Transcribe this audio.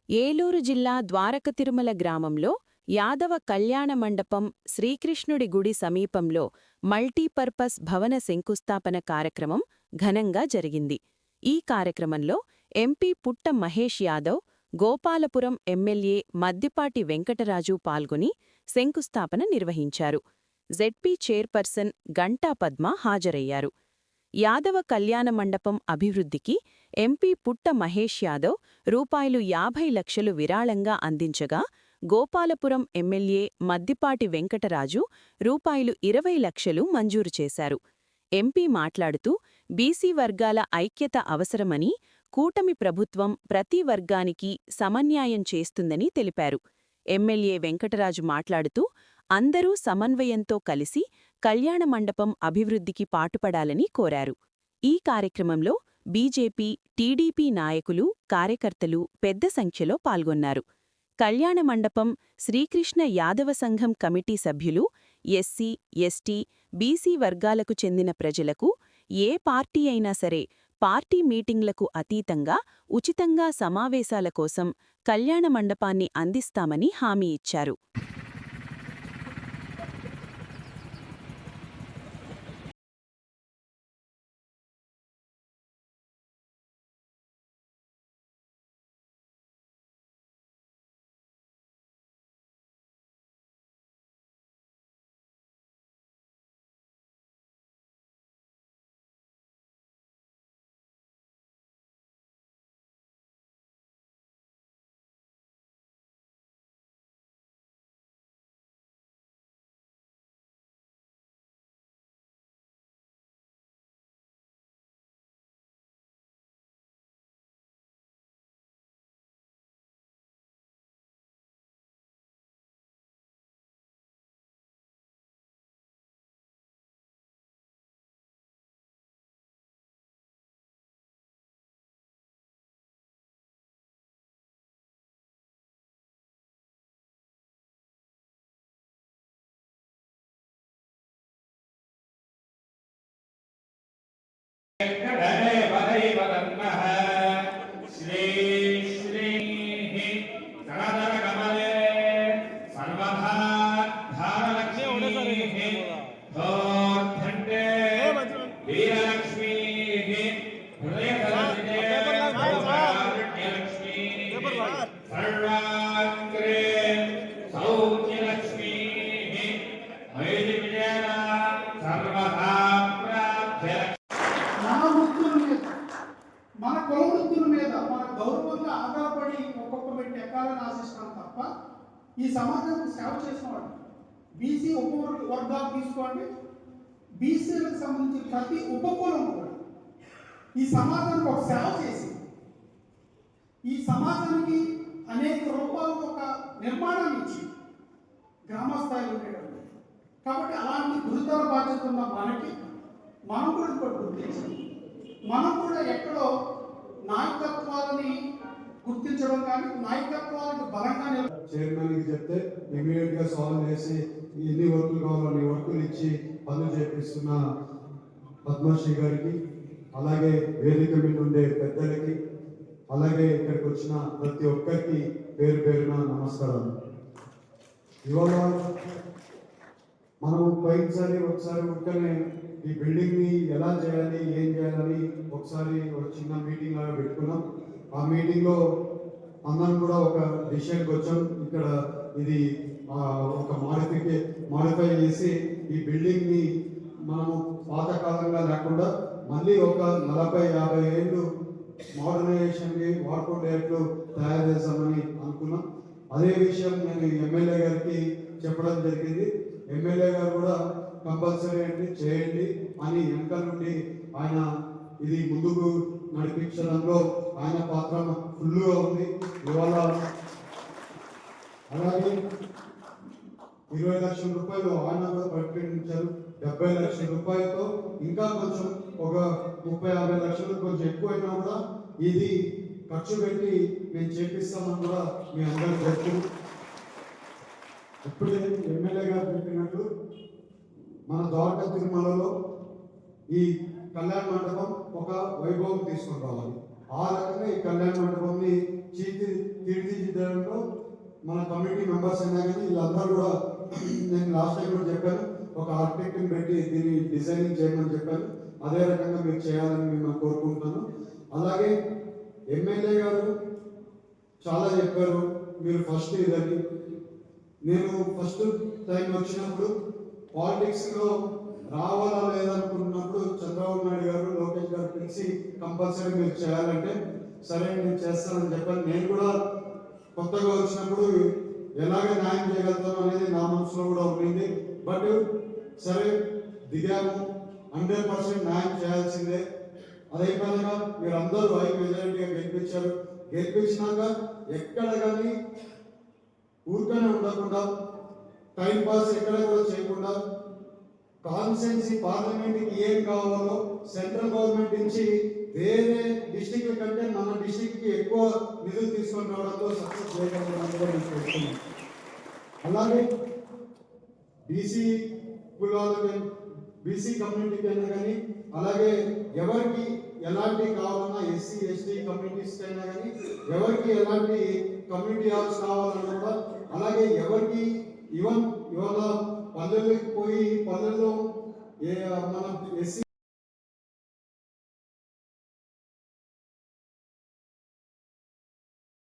ఏలూరు జిల్లా ద్వారక తిరుమల గ్రామంలో యాదవ కళ్యాణ మండపం శ్రీకృష్ణుడి గుడి సమీపంలో మల్టీపర్పస్ భవన శంకుస్థాపన కార్యక్రమం ఘనంగా జరిగింది. ఈ కార్యక్రమంలో ఎంపీ పుట్ట మహేష్ యాదవ్, గోపాలపురం ఎమ్మెల్యే మద్దిపాటి వెంకటరాజు పాల్గొని శంకుస్థాపన నిర్వహించారు. జెడ్పీ చైర్పర్సన్ గంటా పద్మ హాజరయ్యారు. యాదవ కళ్యాణ మండపం అభివృద్ధికి ఎంపీ పుట్ట మహేష్ యాదవ్ రూ50 లక్షలు విరాళంగా అందించగా, గోపాలపురం ఎమ్మెల్యే మద్దిపాటి వెంకటరాజు రూ20 లక్షలు మంజూరు చేశారు. ఎంపీ మాట్లాడుతూ బీసీ వర్గాల ఐక్యత అవసరమని, కూటమి ప్రభుత్వం ప్రతి వర్గానికి సమన్యాయం చేస్తుందని తెలిపారు. ఎమ్మెల్యే వెంకటరాజు మాట్లాడుతూ అందరూ సమన్వయంతో కలిసి కళ్యాణ మండపం అభివృద్ధికి పాటుపడాలని కోరారు. ఈ కార్యక్రమంలో బీజేపీ, టీడీపీ నాయకులు, కార్యకర్తలు పెద్ద సంఖ్యలో పాల్గొన్నారు. కళ్యాణ మండపం శ్రీకృష్ణ యాదవ సంఘం కమిటీ సభ్యులు ఎస్సీ, ఎస్టీ, బీసీ వర్గాలకు చెందిన ప్రజలకు ఏ పార్టీ అయినా సరే పార్టీ మీటింగ్లకు అతీతంగా ఉచితంగా సమావేశాల కోసం కళ్యాణ మండపాన్ని అందిస్తామని హామీ ఇచ్చారు. మన కులవృత్తుల మీద మన గౌరవంగా ఆధారపడి ఒక్కొక్క పెట్టి ఎక్కాలని ఆశిస్తాం తప్ప ఈ సమాజానికి సేవ చేసినవాడు బీసీ ఉపవర్గాలు తీసుకోండి, బీసీలకు సంబంధించి ప్రతి ఉపకులం కూడా ఈ సమాజానికి ఒక సేవ చేసి ఈ సమాజానికి అనేక రూపాలకు ఒక నిర్మాణాన్ని ఇచ్చి గ్రామస్థాయిలో ఉండేటప్పుడు. కాబట్టి అలాంటి గురుతర బాధ్యత ఉన్న మనకి మనం కూడా ఇంకోటి గుర్తించాలి. మనం కూడా ఎక్కడో నాయకత్వాలని గుర్తించడం కానీ నాయకత్వాలకు బలంగా చైర్మన్కి చెప్తే ఇమీడియట్ గా సాల్వ్ చేసి ఎన్ని వర్కులు కావాలో అన్ని వర్కులు ఇచ్చి పనులు చేపిస్తున్న పద్మశ్రీ గారికి, అలాగే వేదిక మీద ఉండే పెద్దలకి, అలాగే ఇక్కడికి వచ్చిన ప్రతి ఒక్కరికి పేరు పేరున నమస్కారాలు. ఇవాళ మనం ఒకసారి ఉక్కనే ఈ బిల్డింగ్ ని ఎలా చేయాలి, ఏం చేయాలని ఒకసారి ఒక చిన్న మీటింగ్ లాగా పెట్టుకున్నాం. ఆ మీటింగ్ లో అందరం కూడా ఒక డిసిషన్కి వచ్చాం. ఇక్కడ ఇది ఒక మాడిఫై చేసి ఈ బిల్డింగ్ ని మనము పాతకాలంగా లేకుండా మళ్ళీ ఒక 40-50 ఏళ్ళు మోడర్నైజేషన్ కి వాడుకోలేట్లు తయారు చేస్తామని అనుకున్నాం. అదే విషయం నేను ఎమ్మెల్యే గారికి చెప్పడం జరిగింది. ఎమ్మెల్యే గారు కూడా కంపల్సరీ అంటే చేయండి అని వెనక నుండి ఆయన ఇది ముందుకు నడిపించడంలో ఆయన పాత్ర ఫుల్గా ఉంది. ఇవాళ అలాగే 20 లక్షల రూపాయలు ఆయన కూడా ప్రకటించారు. 70 లక్షల రూపాయలతో ఇంకా కొంచెం ఒక 30-50 లక్షలు కొంచెం ఎక్కువైనా కూడా ఇది ఖర్చు పెట్టి మేము చేపిస్తామని కూడా మీ అందరికీ తెలుసు. ఇప్పుడే ఎమ్మెల్యే గారు చెప్పినట్లు మన ద్వారకా తిరుమలలో ఈ కళ్యాణ మండపం ఒక వైభవం తీసుకుని రావాలి. ఆ రకంగా ఈ కళ్యాణ మండపంని తీర్చిదిద్దడంలో మన కమిటీ మెంబర్స్ అయినా కానీ వీళ్ళందరూ కూడా నేను లాస్ట్ టైం కూడా చెప్పాను, ఒక ఆర్కిటెక్ట్ని పెట్టి దీన్ని డిజైనింగ్ చేయమని చెప్పాను. అదే రకంగా మీరు చేయాలని మిమ్మల్ని కోరుకుంటున్నాను. అలాగే ఎమ్మెల్యే గారు చాలా చెప్పారు, మీరు ఫస్ట్ ఇదని. నేను ఫస్ట్ టైం వచ్చినప్పుడు పాలిటిక్స్లో రావాలా లేదనుకున్నప్పుడు చంద్రబాబు నాయుడు గారు, లోకేష్ గారు పిలిచి కంపల్సరీ మీరు చేయాలంటే సరే నేను చేస్తానని చెప్పాను. నేను కూడా కొత్తగా వచ్చినప్పుడు ఎలాగ న్యాయం చేయగలుగుతాను అనేది నా మనసులో కూడా ఉండింది. బట్ సరే దిగాము, 100% న్యాయం చేయాల్సిందే. అదేవిధంగా మీరు అందరూ హై మెజారిటీగా గెలిపించారు. గెలిపించినాక ఎక్కడ కానీ ఊరికనే ఉండకుండా, టైం పాస్ ఎక్కడ కూడా చేయకుండా, కాన్స్టిట్యున్సీ పార్లమెంట్కి ఏం కావాలో సెంట్రల్ గవర్నమెంట్ నుంచి వేరే డిస్టిక్ల కంటే మన డిస్టిక్కి ఎక్కువ నిధులు తీసుకొని రావడంతో సక్సెస్ చేయగలుగుతున్నాం. అలాగే బీసీ కులాలకి, బీసీ కమ్యూనిటీకి అయినా కానీ, అలాగే ఎవరికి ఎలాంటి కావాలన్నా ఎస్సీ ఎస్టీ కమ్యూనిటీస్కి అయినా కానీ, ఎవరికి ఎలాంటి కమ్యూనిటీ హాల్స్ కావాలన్నా కూడా, అలాగే ఎవరికి ఇవాళ పల్లెలకు పోయి పల్లెల్లో మన ఎస్సీ